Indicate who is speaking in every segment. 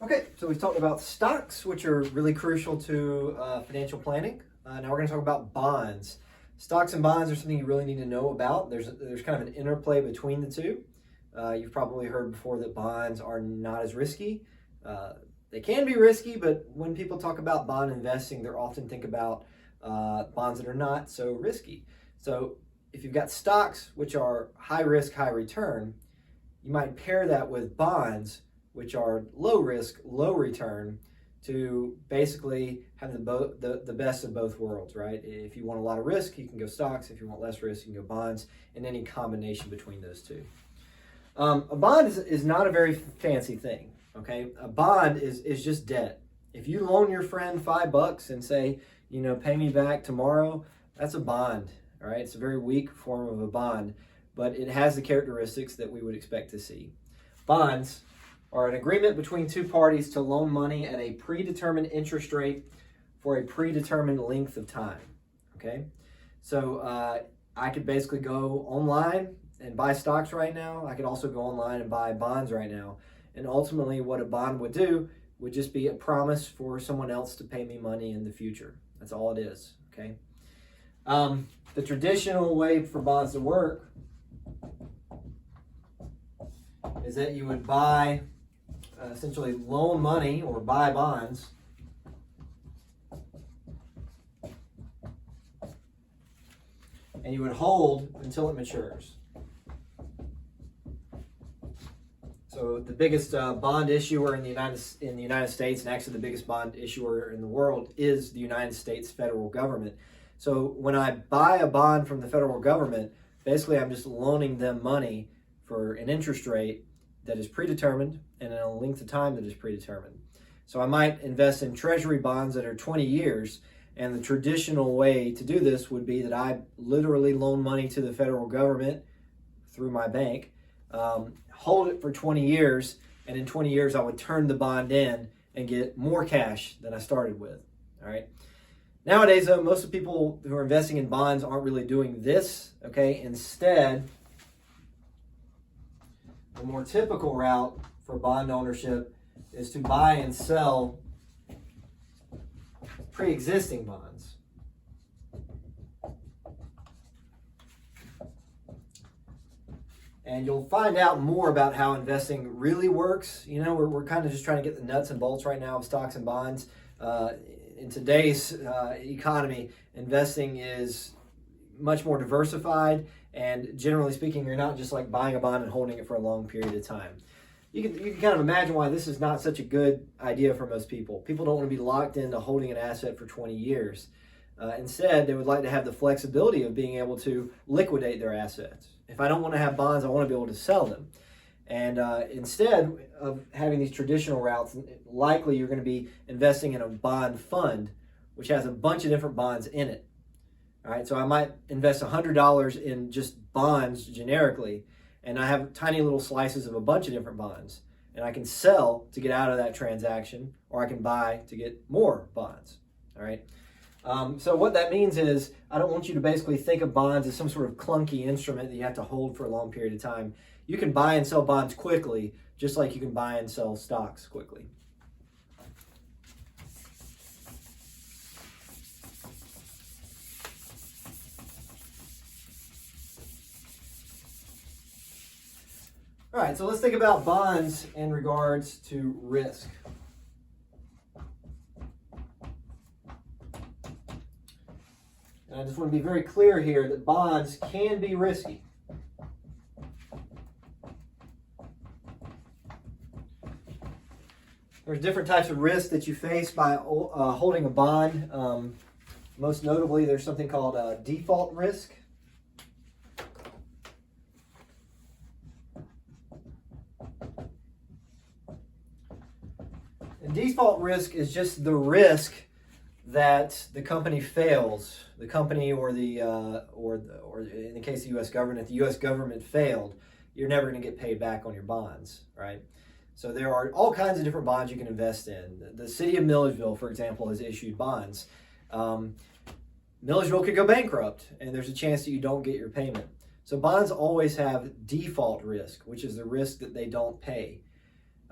Speaker 1: Okay, so we've talked about stocks, which are really crucial to financial planning. Now we're going to talk about bonds. Stocks and bonds are something you really need to know about. There's kind of an interplay between the two. You've probably heard before that bonds are not as risky. They can be risky, but when people talk about bond investing, they're often think about bonds that are not so risky. So if you've got stocks, which are high risk, high return, you might pair that with bonds, which are low risk, low return, to basically have the best of both worlds, right? If you want a lot of risk, you can go stocks. If you want less risk, you can go bonds, and any combination between those two. A bond is not a very fancy thing, okay? A bond is just debt. If you loan your friend $5 and say, pay me back tomorrow, that's a bond, all right? It's a very weak form of a bond, but it has the characteristics that we would expect to see. Bonds are an agreement between two parties to loan money at a predetermined interest rate for a predetermined length of time, okay? So I could basically go online and buy stocks right now. I could also go online and buy bonds right now. And ultimately what a bond would do would just be a promise for someone else to pay me money in the future. That's all it is, okay? The traditional way for bonds to work is that you would buy, essentially loan money or buy bonds and you would hold until it matures. So the biggest bond issuer in the United States, and actually the biggest bond issuer in the world, is the United States federal government. So when I buy a bond from the federal government, basically I'm just loaning them money for an interest rate that is predetermined and in a length of time that is predetermined. So I might invest in treasury bonds that are 20 years, and the traditional way to do this would be that I literally loan money to the federal government through my bank, hold it for 20 years, and in 20 years I would turn the bond in and get more cash than I started with, all right? Nowadays, though, most of the people who are investing in bonds aren't really doing this, okay? Instead, the more typical route for bond ownership is to buy and sell pre-existing bonds. And you'll find out more about how investing really works. We're kind of just trying to get the nuts and bolts right now of stocks and bonds. In today's economy, investing is much more diversified, and generally speaking, you're not just like buying a bond and holding it for a long period of time. You can kind of imagine why this is not such a good idea for most people. People don't want to be locked into holding an asset for 20 years. Instead, they would like to have the flexibility of being able to liquidate their assets. If I don't want to have bonds, I want to be able to sell them. And instead of having these traditional routes, likely you're going to be investing in a bond fund, which has a bunch of different bonds in it. All right, so I might invest $100 in just bonds generically, and I have tiny little slices of a bunch of different bonds. And I can sell to get out of that transaction, or I can buy to get more bonds. All right. So what that means is I don't want you to basically think of bonds as some sort of clunky instrument that you have to hold for a long period of time. You can buy and sell bonds quickly, just like you can buy and sell stocks quickly. All right, so let's think about bonds in regards to risk. And I just want to be very clear here that bonds can be risky. There's different types of risks that you face by holding a bond. Most notably, there's something called default risk. And default risk is just the risk that the company fails, the company or in the case of the U.S. government, if the U.S. government failed, you're never going to get paid back on your bonds, right? So there are all kinds of different bonds you can invest in. The city of Milledgeville, for example, has issued bonds. Milledgeville could go bankrupt, and there's a chance that you don't get your payment. So bonds always have default risk, which is the risk that they don't pay.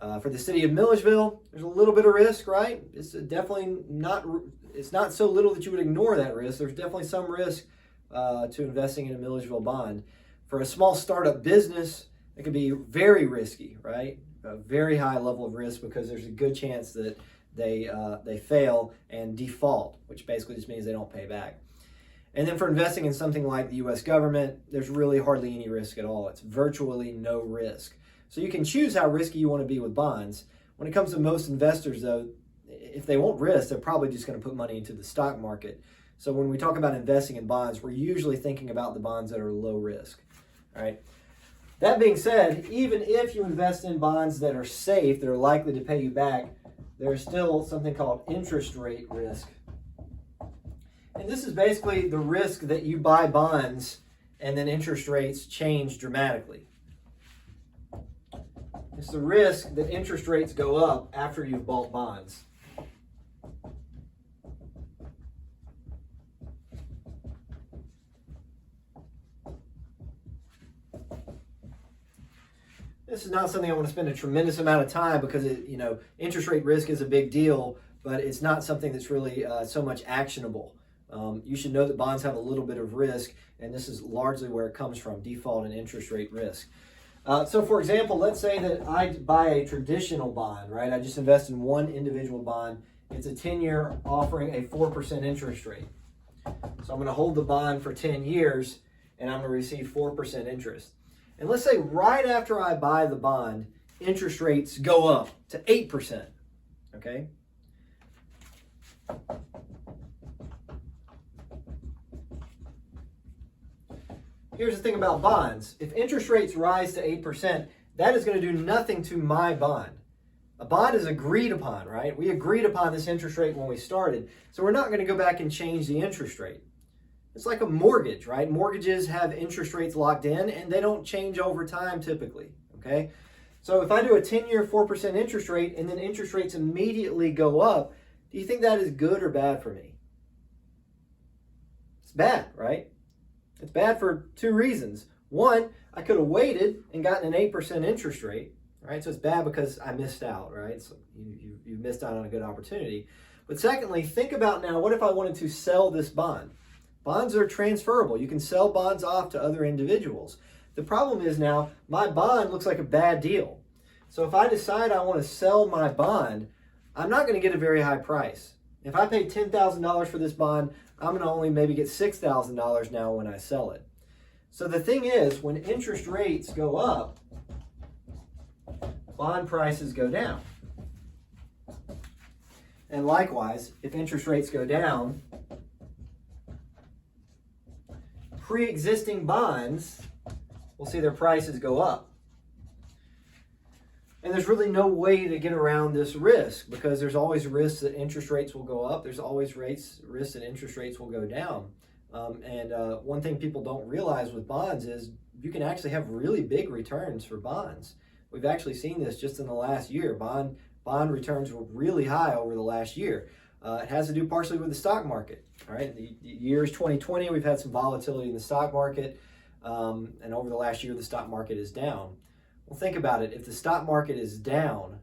Speaker 1: For the city of Milledgeville, there's a little bit of risk, right? It's definitely not, it's not so little that you would ignore that risk. There's definitely some risk to investing in a Milledgeville bond. For a small startup business, it can be very risky, right? A very high level of risk because there's a good chance that they fail and default, which basically just means they don't pay back. And then for investing in something like the U.S. government, there's really hardly any risk at all. It's virtually no risk. So you can choose how risky you want to be with bonds. When it comes to most investors, though, if they won't risk, they're probably just going to put money into the stock market. So when we talk about investing in bonds, we're usually thinking about the bonds that are low risk. All right. That being said, even if you invest in bonds that are safe, that are likely to pay you back, there's still something called interest rate risk. And this is basically the risk that you buy bonds and then interest rates change dramatically. It's the risk that interest rates go up after you've bought bonds. This is not something I want to spend a tremendous amount of time because interest rate risk is a big deal, but it's not something that's really so much actionable. You should know that bonds have a little bit of risk, and this is largely where it comes from, default and interest rate risk. So for example, let's say that I buy a traditional bond, right? I just invest in one individual bond. It's a 10-year offering a 4% interest rate. So I'm going to hold the bond for 10 years, and I'm going to receive 4% interest. And let's say right after I buy the bond, interest rates go up to 8%, okay? Here's the thing about bonds. If interest rates rise to 8%, that is going to do nothing to my bond. A bond is agreed upon, right? We agreed upon this interest rate when we started, so we're not going to go back and change the interest rate. It's like a mortgage, right? Mortgages have interest rates locked in, and they don't change over time typically, okay? So if I do a 10-year 4% interest rate and then interest rates immediately go up, do you think that is good or bad for me? It's bad, right? It's bad for two reasons. One, I could have waited and gotten an 8% interest rate, right? So it's bad because I missed out, right? So you missed out on a good opportunity. But secondly, think about now, what if I wanted to sell this bond? Bonds are transferable. You can sell bonds off to other individuals. The problem is now, my bond looks like a bad deal. So if I decide I want to sell my bond, I'm not going to get a very high price. If I pay $10,000 for this bond, I'm going to only maybe get $6,000 now when I sell it. So the thing is, when interest rates go up, bond prices go down. And likewise, if interest rates go down, pre-existing bonds will see their prices go up. And there's really no way to get around this risk because there's always risks that interest rates will go up. There's always risks that interest rates will go down. One thing people don't realize with bonds is you can actually have really big returns for bonds. We've actually seen this just in the last year. Bond returns were really high over the last year. It has to do partially with the stock market. All right, the year is 2020. We've had some volatility in the stock market, and over the last year, the stock market is down. Well, think about it. If the stock market is down,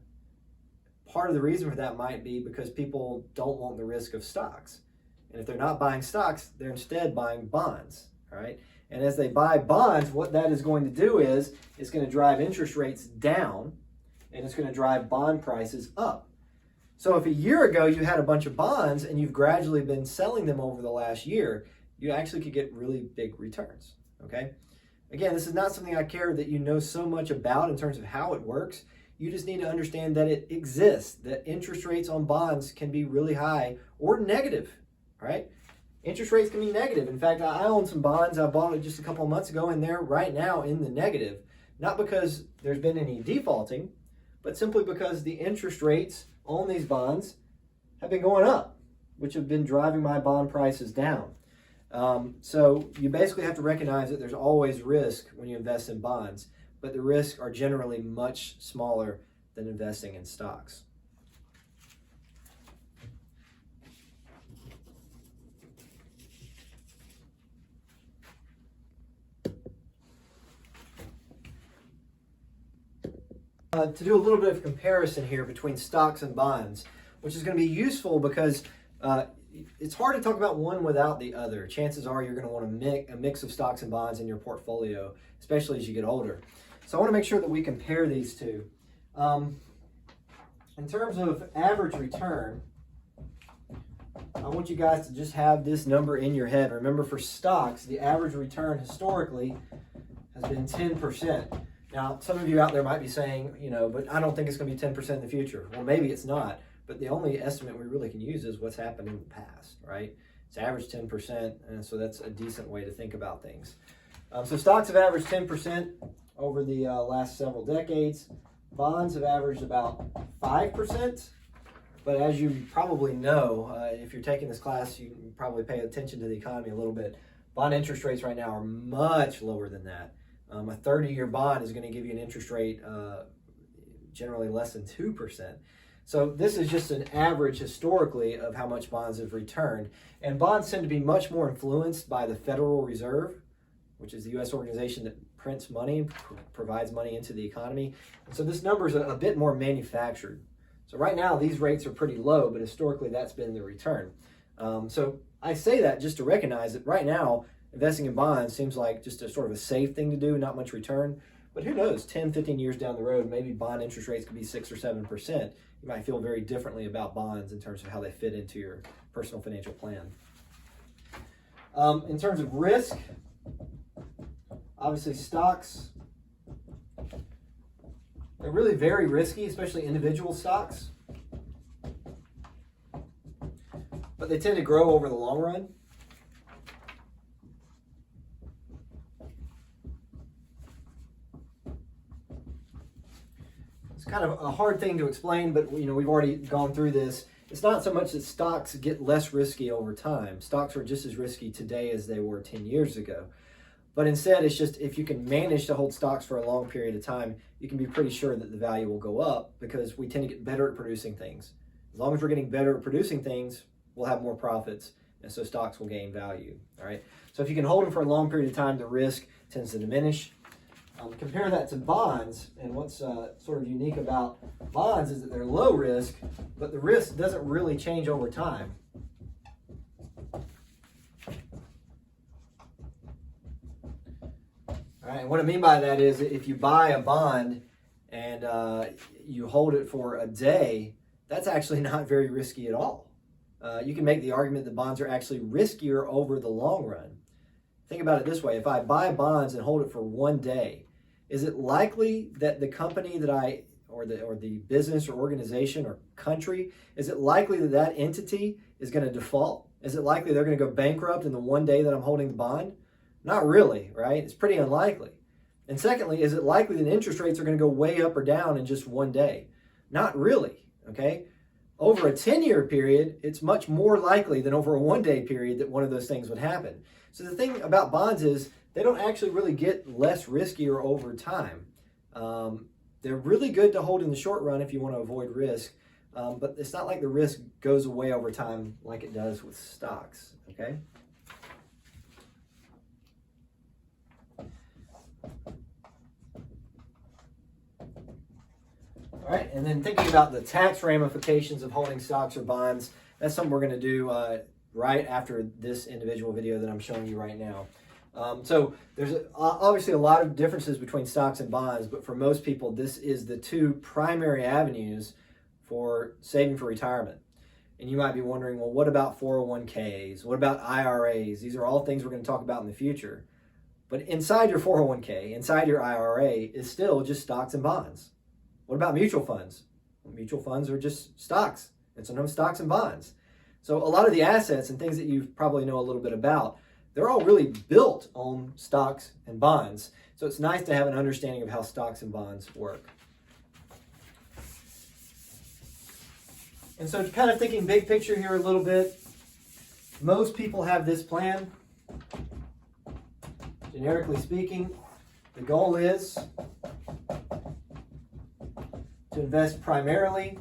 Speaker 1: part of the reason for that might be because people don't want the risk of stocks. And if they're not buying stocks, they're instead buying bonds. All right, and as they buy bonds, what that is going to do is it's going to drive interest rates down, and it's going to drive bond prices up. So if a year ago you had a bunch of bonds and you've gradually been selling them over the last year, you actually could get really big returns, okay? Again, this is not something I care that you know so much about in terms of how it works. You just need to understand that it exists, that interest rates on bonds can be really high or negative, right? Interest rates can be negative. In fact, I own some bonds. I bought it just a couple of months ago, and they're right now in the negative, not because there's been any defaulting, but simply because the interest rates on these bonds have been going up, which have been driving my bond prices down. So you basically have to recognize that there's always risk when you invest in bonds, but the risks are generally much smaller than investing in stocks. to do a little bit of comparison here between stocks and bonds, which is going to be useful because it's hard to talk about one without the other. Chances are you're going to want a mix of stocks and bonds in your portfolio, especially as you get older. So I want to make sure that we compare these two. In terms of average return, I want you guys to just have this number in your head. Remember, for stocks, the average return historically has been 10%. Now, some of you out there might be saying, but I don't think it's going to be 10% in the future. Well, maybe it's not, but the only estimate we really can use is what's happened in the past, right? It's averaged 10%, and so that's a decent way to think about things. So stocks have averaged 10% over the last several decades. Bonds have averaged about 5%. But as you probably know, if you're taking this class, you probably pay attention to the economy a little bit. Bond interest rates right now are much lower than that. A 30-year bond is going to give you an interest rate generally less than 2%. So this is just an average historically of how much bonds have returned. And bonds tend to be much more influenced by the Federal Reserve, which is the U.S. organization that prints money, provides money into the economy. And so this number is a bit more manufactured. So right now, these rates are pretty low, but historically, that's been the return. So I say that just to recognize that right now, investing in bonds seems like just a sort of a safe thing to do, not much return. But who knows, 10, 15 years down the road, maybe bond interest rates could be 6 or 7%. You might feel very differently about bonds in terms of how they fit into your personal financial plan. In terms of risk, obviously stocks, they're really very risky, especially individual stocks. But they tend to grow over the long run. It's kind of a hard thing to explain, but we've already gone through this. It's not so much that stocks get less risky over time. Stocks are just as risky today as they were 10 years ago. But instead, it's just if you can manage to hold stocks for a long period of time, you can be pretty sure that the value will go up because we tend to get better at producing things. As long as we're getting better at producing things, we'll have more profits, and so stocks will gain value. All right. So if you can hold them for a long period of time, the risk tends to diminish. Compare that to bonds, and what's sort of unique about bonds is that they're low risk, but the risk doesn't really change over time. All right, and what I mean by that is if you buy a bond and you hold it for a day, that's actually not very risky at all. You can make the argument that bonds are actually riskier over the long run. Think about it this way. If I buy bonds and hold it for one day, is it likely that the company that or the business or organization or country, is it likely that that entity is going to default? Is it likely they're going to go bankrupt in the one day that I'm holding the bond? Not really, right? It's pretty unlikely. And secondly, is it likely that interest rates are going to go way up or down in just one day? Not really, okay? Over a 10-year period, it's much more likely than over a one-day period that one of those things would happen. So the thing about bonds is they don't actually really get less riskier over time. They're really good to hold in the short run if you want to avoid risk, but it's not like the risk goes away over time like it does with stocks, okay? All right, and then thinking about the tax ramifications of holding stocks or bonds, that's something we're going to do right after this individual video that I'm showing you right now. So there's obviously a lot of differences between stocks and bonds, but for most people, this is the two primary avenues for saving for retirement. And you might be wondering, well, what about 401ks? What about IRAs? These are all things we're going to talk about in the future. But inside your 401k, inside your IRA, is still just stocks and bonds. What about mutual funds? Well, mutual funds are just stocks, and sometimes stocks and bonds. So a lot of the assets and things that you probably know a little bit about, they're all really built on stocks and bonds. So it's nice to have an understanding of how stocks and bonds work. And so kind of thinking big picture here a little bit, most people have this plan. Generically speaking, the goal is to invest primarily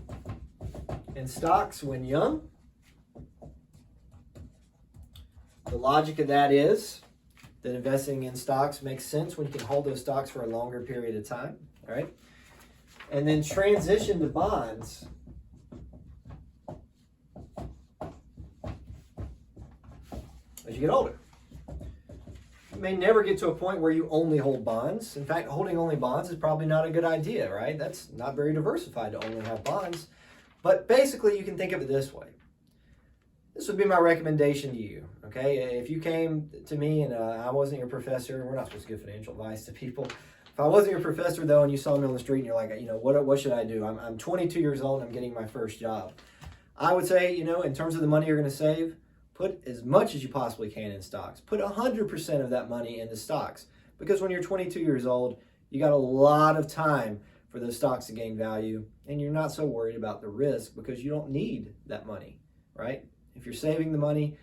Speaker 1: in stocks when young. The logic of that is that investing in stocks makes sense when you can hold those stocks for a longer period of time, all right? and then transition to bonds as you get older. You may never get to a point where you only hold bonds. In fact, holding only bonds is probably not a good idea, right? That's not very diversified to only have bonds. But basically, you can think of it this way. This would be my recommendation to you, okay? If you came to me and I wasn't your professor, we're not supposed to give financial advice to people. If I wasn't your professor, though, and you saw me on the street and you're like, what should I do? I'm 22 years old and I'm getting my first job. I would say, in terms of the money you're going to save, put as much as you possibly can in stocks. Put 100% of that money into stocks. Because when you're 22 years old, you got a lot of time for those stocks to gain value, and you're not so worried about the risk because you don't need that money, right? If you're saving the money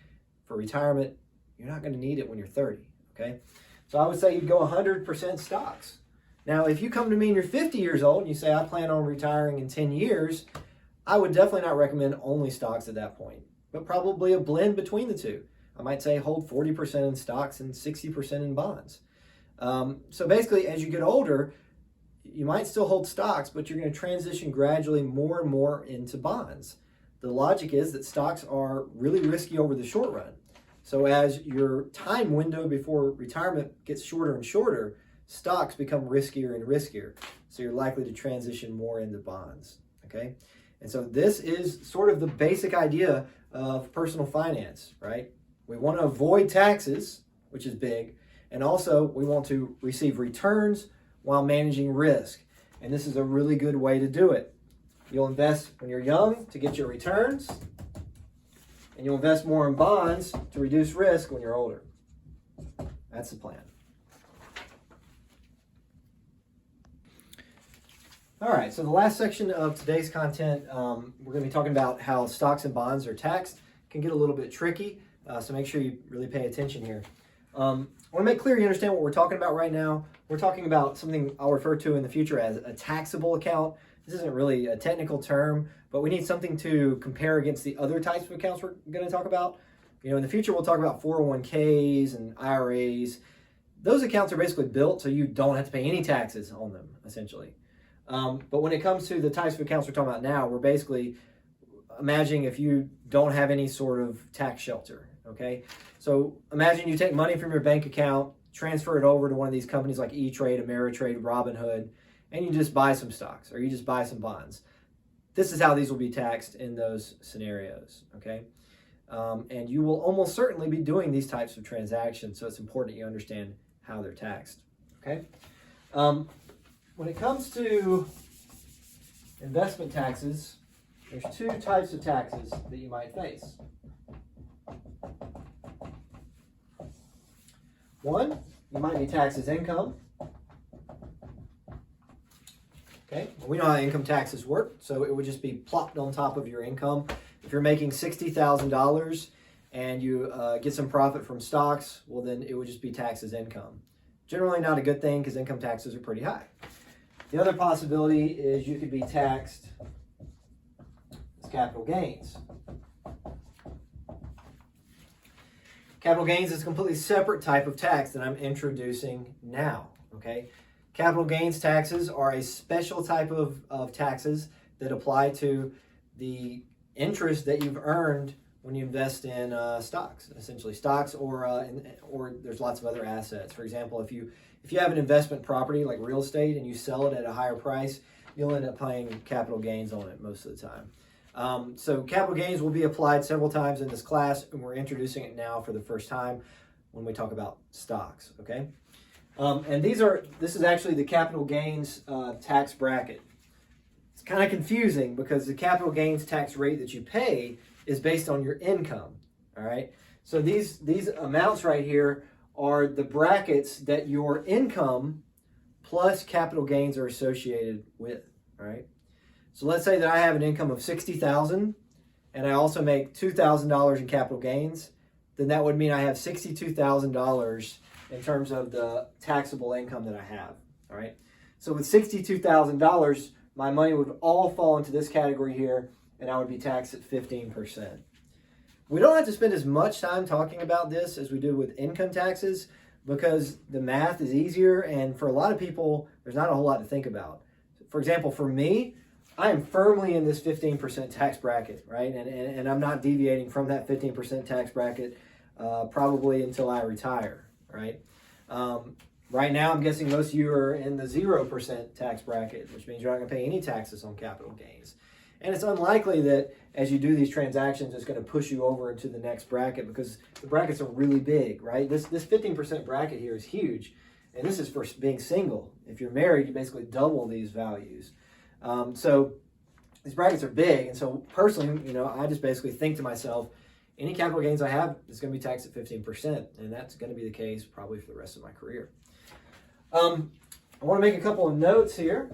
Speaker 1: for retirement, you're not going to need it when you're 30, okay? So I would say you'd go 100% stocks. Now, if you come to me and you're 50 years old and you say, I plan on retiring in 10 years, I would definitely not recommend only stocks at that point, but probably a blend between the two. I might say hold 40% in stocks and 60% in bonds. So basically, as you get older, you might still hold stocks, but you're going to transition gradually more and more into bonds. The logic is that stocks are really risky over the short run. So as your time window before retirement gets shorter and shorter, stocks become riskier and riskier. So you're likely to transition more into bonds, okay? And so this is sort of the basic idea of personal finance, right? We want to avoid taxes, which is big, and also we want to receive returns while managing risk. And this is a really good way to do it. You'll invest when you're young to get your returns, and you'll invest more in bonds to reduce risk when you're older. That's the plan. All right, so the last section of today's content, we're going to be talking about how stocks and bonds are taxed. It can get a little bit tricky, so make sure you really pay attention here. I want to make clear you understand what we're talking about right now. We're talking about something I'll refer to in the future as a taxable account. This isn't really a technical term, but we need something to compare against the other types of accounts we're going to talk about. In the future, we'll talk about 401ks and IRAs. Those accounts are basically built so you don't have to pay any taxes on them, essentially. But when it comes to the types of accounts we're talking about now, we're basically imagining if you don't have any sort of tax shelter, okay? So imagine you take money from your bank account, transfer it over to one of these companies like E-Trade, Ameritrade, Robinhood, and you just buy some stocks or you just buy some bonds. This is how these will be taxed in those scenarios, okay? And you will almost certainly be doing these types of transactions, so it's important that you understand how they're taxed, okay? When it comes to investment taxes, there's two types of taxes that you might face. One, you might be taxed as income. Okay, we know how income taxes work, so it would just be plopped on top of your income. If you're making $60,000 and you get some profit from stocks, well then it would just be taxed as income. Generally not a good thing because income taxes are pretty high. The other possibility is you could be taxed as capital gains. Capital gains is a completely separate type of tax that I'm introducing now, okay? Capital gains taxes are a special type of taxes that apply to the interest that you've earned when you invest in stocks, essentially stocks or there's lots of other assets. For example, if you have an investment property like real estate and you sell it at a higher price, you'll end up paying capital gains on it most of the time. So capital gains will be applied several times in this class, and we're introducing it now for the first time when we talk about stocks, okay? And this is actually the capital gains tax bracket. It's kind of confusing because the capital gains tax rate that you pay is based on your income, all right? So these amounts right here are the brackets that your income plus capital gains are associated with, all right? So let's say that I have an income of $60,000 and I also make $2,000 in capital gains, then that would mean I have $62,000 in terms of the taxable income that I have, all right? So with $62,000, my money would all fall into this category here, and I would be taxed at 15%. We don't have to spend as much time talking about this as we do with income taxes because the math is easier, and for a lot of people, there's not a whole lot to think about. for example, for me, I am firmly in this 15% tax bracket, right? And I'm not deviating from that 15% tax bracket probably until I retire, right? Right now, I'm guessing most of you are in the 0% tax bracket, which means you're not going to pay any taxes on capital gains. And it's unlikely that as you do these transactions, it's going to push you over into the next bracket because the brackets are really big, right? This 15% bracket here is huge. And this is for being single. If you're married, you basically double these values. So these brackets are big. And so personally, I just basically think to myself, any capital gains I have is going to be taxed at 15%. And that's going to be the case probably for the rest of my career. I want to make a couple of notes here.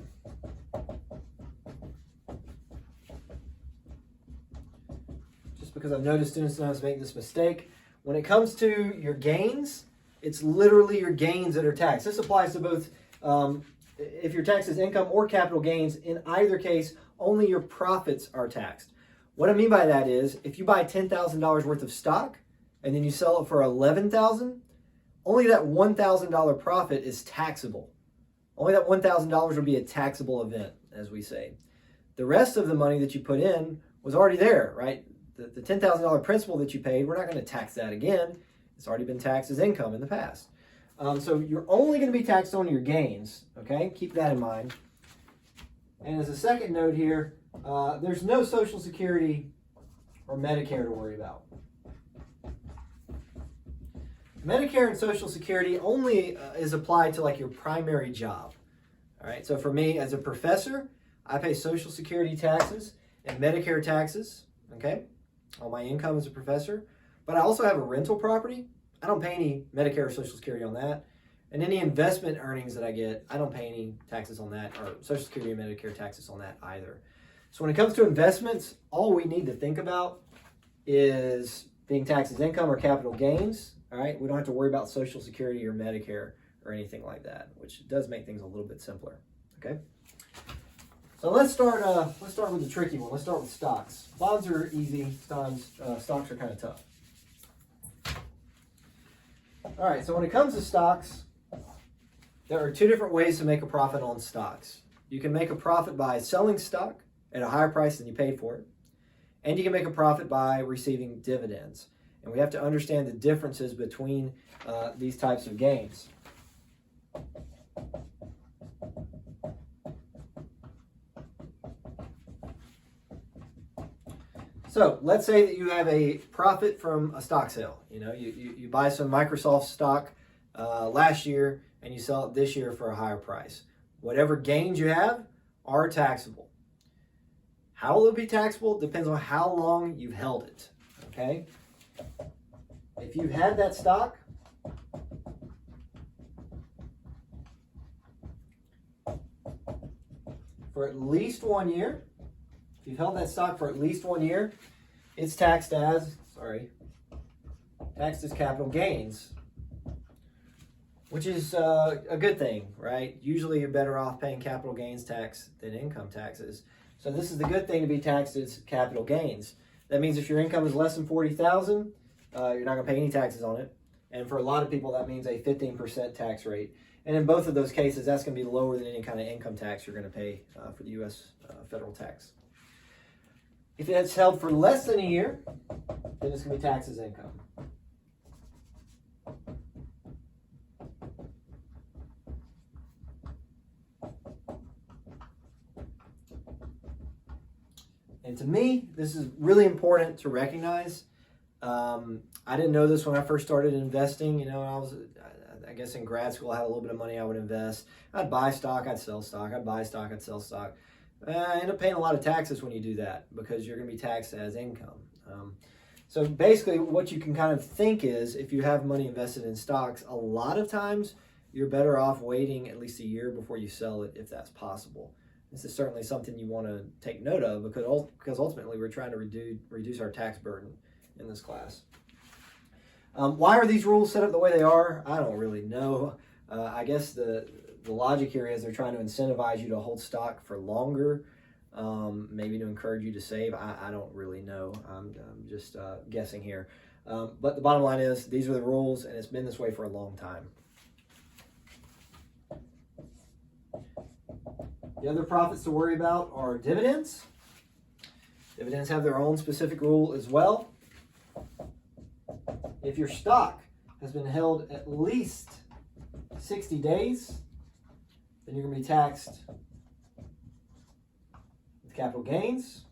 Speaker 1: Just because I've noticed students sometimes make this mistake. When it comes to your gains, it's literally your gains that are taxed. This applies to both, if your tax is income or capital gains. In either case, only your profits are taxed. What I mean by that is, if you buy $10,000 worth of stock and then you sell it for $11,000, only that $1,000 profit is taxable. Only that $1,000 will be a taxable event, as we say. The rest of the money that you put in was already there, right? The $10,000 principal that you paid, we're not going to tax that again. It's already been taxed as income in the past. So you're only going to be taxed on your gains, okay? Keep that in mind. And as a second note here, there's no Social Security or Medicare to worry about. Medicare and Social Security only is applied to like your primary job. All right, so for me as a professor, I pay Social Security taxes and Medicare taxes, okay, on my income as a professor. But I also have a rental property. I don't pay any Medicare or Social Security on that. And any investment earnings that I get, I don't pay any taxes on that, or Social Security or Medicare taxes on that either. So when it comes to investments, all we need to think about is being taxed as income or capital gains. All right, we don't have to worry about Social Security or Medicare or anything like that, which does make things a little bit simpler. Okay, so let's start with the tricky one. Let's start with stocks. Bonds are easy. Stocks are kind of tough. All right, so when it comes to stocks, there are two different ways to make a profit on stocks. You can make a profit by selling stock at a higher price than you paid for it, and you can make a profit by receiving dividends. And we have to understand the differences between these types of gains. So let's say that you have a profit from a stock sale. You buy some Microsoft stock last year and you sell it this year for a higher price. Whatever gains you have are taxable. How will it be taxable? Depends on how long you've held it. Okay? If you've had that stock for at least 1 year, if you've held that stock for at least 1 year, it's taxed as capital gains, which is a good thing, right? Usually you're better off paying capital gains tax than income taxes. So this is the good thing to be taxed as capital gains. That means if your income is less than $40,000, you're not going to pay any taxes on it. And for a lot of people, that means a 15% tax rate. And in both of those cases, that's going to be lower than any kind of income tax you're going to pay for the U.S. Federal tax. If it's held for less than a year, then it's going to be taxed as income. And to me, this is really important to recognize. I didn't know this when I first started investing. I guess in grad school, I had a little bit of money I would invest. I'd buy stock, I'd sell stock. I'd buy stock, I'd sell stock. I end up paying a lot of taxes when you do that because you're going to be taxed as income. So basically what you can kind of think is if you have money invested in stocks, a lot of times you're better off waiting at least a year before you sell it if that's possible. This is certainly something you want to take note of because ultimately we're trying to reduce our tax burden in this class. Why are these rules set up the way they are? I don't really know. I guess the logic here is they're trying to incentivize you to hold stock for longer, maybe to encourage you to save. I don't really know. I'm just guessing here. But the bottom line is these are the rules, and it's been this way for a long time. The other profits to worry about are dividends. Dividends have their own specific rule as well. If your stock has been held at least 60 days, then you're going to be taxed with capital gains.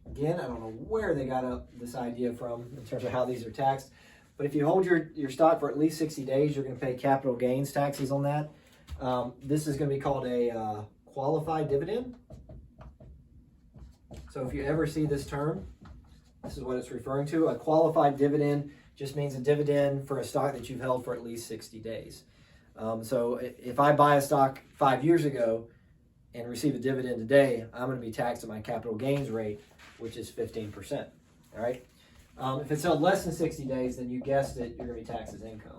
Speaker 1: Again, I don't know where they got up this idea from in terms of how these are taxed, but if you hold your stock for at least 60 days, you're going to pay capital gains taxes on that. This is going to be called a qualified dividend. So if you ever see this term, this is what it's referring to. A qualified dividend just means a dividend for a stock that you've held for at least 60 days. So if I buy a stock 5 years ago and receive a dividend today, I'm going to be taxed at my capital gains rate, which is 15%. All right. If it's held less than 60 days, then you guessed it, you're going to be taxed as income.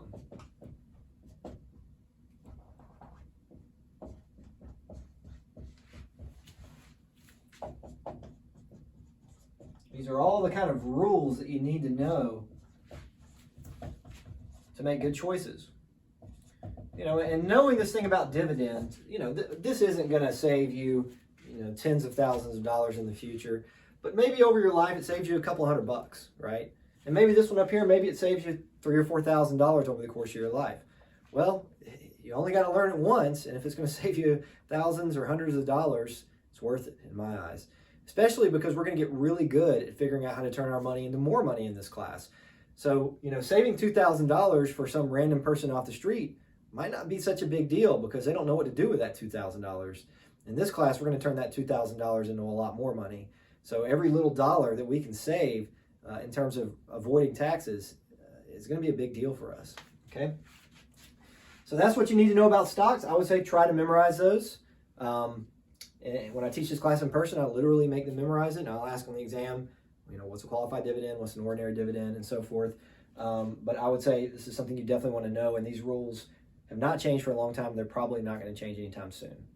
Speaker 1: These are all the kind of rules that you need to know to make good choices. And knowing this thing about dividends, this isn't going to save you, tens of thousands of dollars in the future, but maybe over your life it saves you a couple $100, right? And maybe this one up here, maybe it saves you $3,000 or $4,000 over the course of your life. Well, you only got to learn it once, and if it's going to save you thousands or hundreds of dollars, it's worth it in my eyes. Especially because we're going to get really good at figuring out how to turn our money into more money in this class. So, saving $2,000 for some random person off the street might not be such a big deal because they don't know what to do with that $2,000. In this class, we're going to turn that $2,000 into a lot more money. So every little dollar that we can save in terms of avoiding taxes is going to be a big deal for us. Okay? So that's what you need to know about stocks. I would say try to memorize those. And when I teach this class in person, I literally make them memorize it. And I'll ask on the exam, what's a qualified dividend, what's an ordinary dividend, and so forth. But I would say this is something you definitely want to know. And these rules have not changed for a long time. They're probably not going to change anytime soon.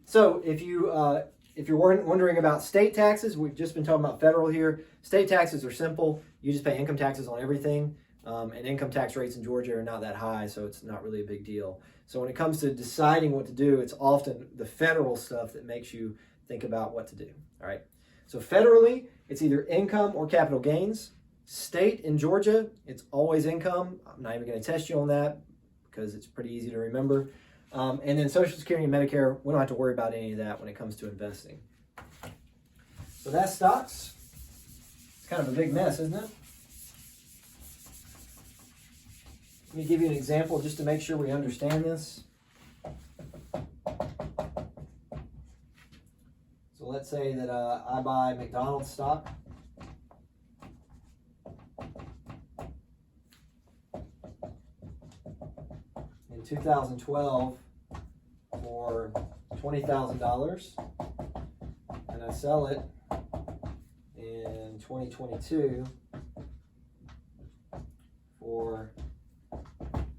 Speaker 1: So if you're wondering about state taxes, we've just been talking about federal here. State taxes are simple. You just pay income taxes on everything. And income tax rates in Georgia are not that high, so it's not really a big deal. So when it comes to deciding what to do, it's often the federal stuff that makes you think about what to do. All right. So federally, it's either income or capital gains. State in Georgia, it's always income. I'm not even going to test you on that because it's pretty easy to remember. And then Social Security and Medicare, we don't have to worry about any of that when it comes to investing. So that's stocks. It's kind of a big mess, isn't it? Let me give you an example just to make sure we understand this. So let's say that I buy McDonald's stock. In 2012 for $20,000, and I sell it in 2022 for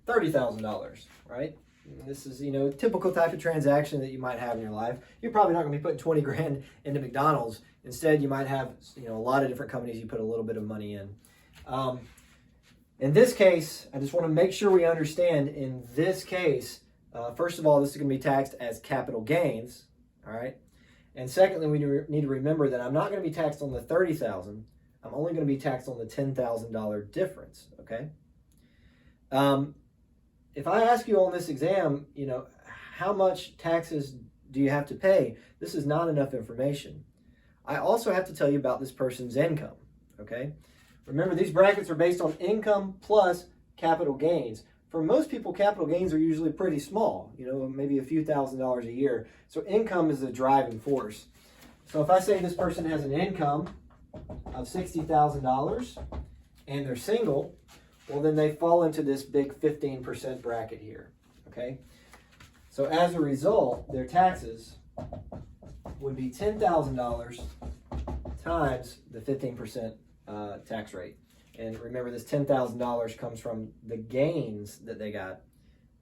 Speaker 1: $30,000, right? And this is, typical type of transaction that you might have in your life. You're probably not going to be putting 20 grand into McDonald's. Instead, you might have, a lot of different companies you put a little bit of money in. In this case, I just want to make sure we understand, in this case, first of all, this is going to be taxed as capital gains, all right? And secondly, we need to remember that I'm not going to be taxed on the $30,000. I'm only going to be taxed on the $10,000 difference, okay? If I ask you on this exam, how much taxes do you have to pay? This is not enough information. I also have to tell you about this person's income, okay? Remember, these brackets are based on income plus capital gains. For most people, capital gains are usually pretty small, maybe a few $1,000s a year. So income is the driving force. So if I say this person has an income of $60,000 and they're single, well, then they fall into this big 15% bracket here, okay? So as a result, their taxes would be $10,000 times the 15% tax rate. And remember, this $10,000 comes from the gains that they got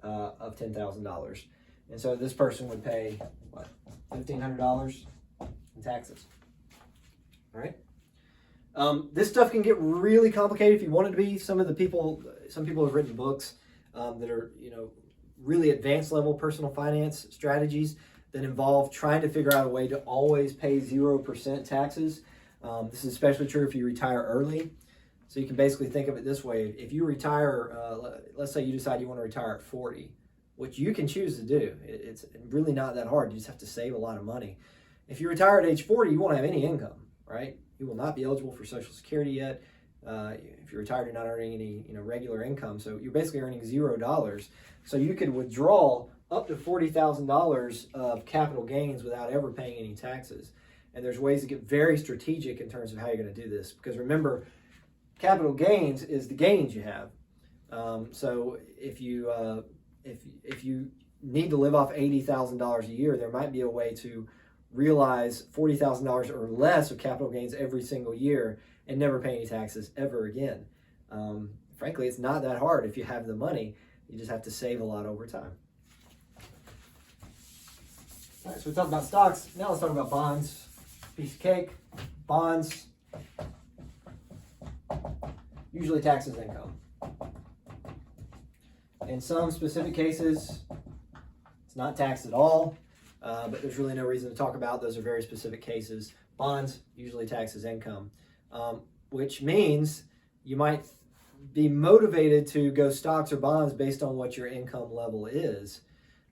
Speaker 1: of $10,000. And so this person would pay, what, $1,500 in taxes, all right? This stuff can get really complicated if you want it to be. Some people have written books that are, really advanced level personal finance strategies that involve trying to figure out a way to always pay 0% taxes. This is especially true if you retire early. So you can basically think of it this way. If you retire, let's say you decide you want to retire at 40, which you can choose to do. It's really not that hard. You just have to save a lot of money. If you retire at age 40, you won't have any income, right? You will not be eligible for Social Security yet. If you're retired, you're not earning any regular income. So you're basically earning $0. So you could withdraw up to $40,000 of capital gains without ever paying any taxes. And there's ways to get very strategic in terms of how you're going to do this. Because remember, capital gains is the gains you have. So if you need to live off $80,000 a year, there might be a way to realize $40,000 or less of capital gains every single year and never pay any taxes ever again. Frankly, it's not that hard if you have the money. You just have to save a lot over time. All right, so we talked about stocks. Now let's talk about bonds. Piece of cake. Bonds usually tax as income. In some specific cases, it's not taxed at all, but there's really no reason to talk about. Those are very specific cases. Bonds usually tax as income, which means you might be motivated to go stocks or bonds based on what your income level is.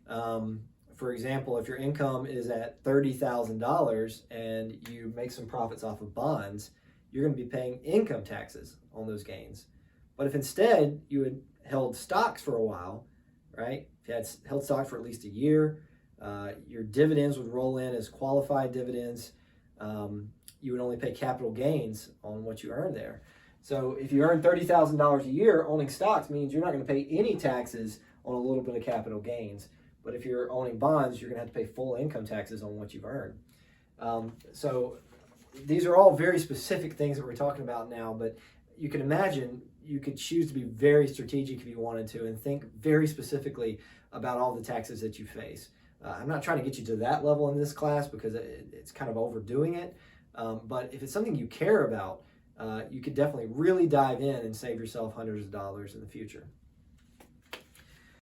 Speaker 1: For example, if your income is at $30,000 and you make some profits off of bonds, you're going to be paying income taxes on those gains. But if instead you had held stocks for a while, right? If you had held stocks for at least a year, your dividends would roll in as qualified dividends. You would only pay capital gains on what you earn there. So if you earn $30,000 a year, owning stocks means you're not going to pay any taxes on a little bit of capital gains. But if you're owning bonds, you're going to have to pay full income taxes on what you've earned. So these are all very specific things that we're talking about now, but you can imagine you could choose to be very strategic if you wanted to and think very specifically about all the taxes that you face. I'm not trying to get you to that level in this class because it's kind of overdoing it, but if it's something you care about, you could definitely really dive in and save yourself hundreds of dollars in the future.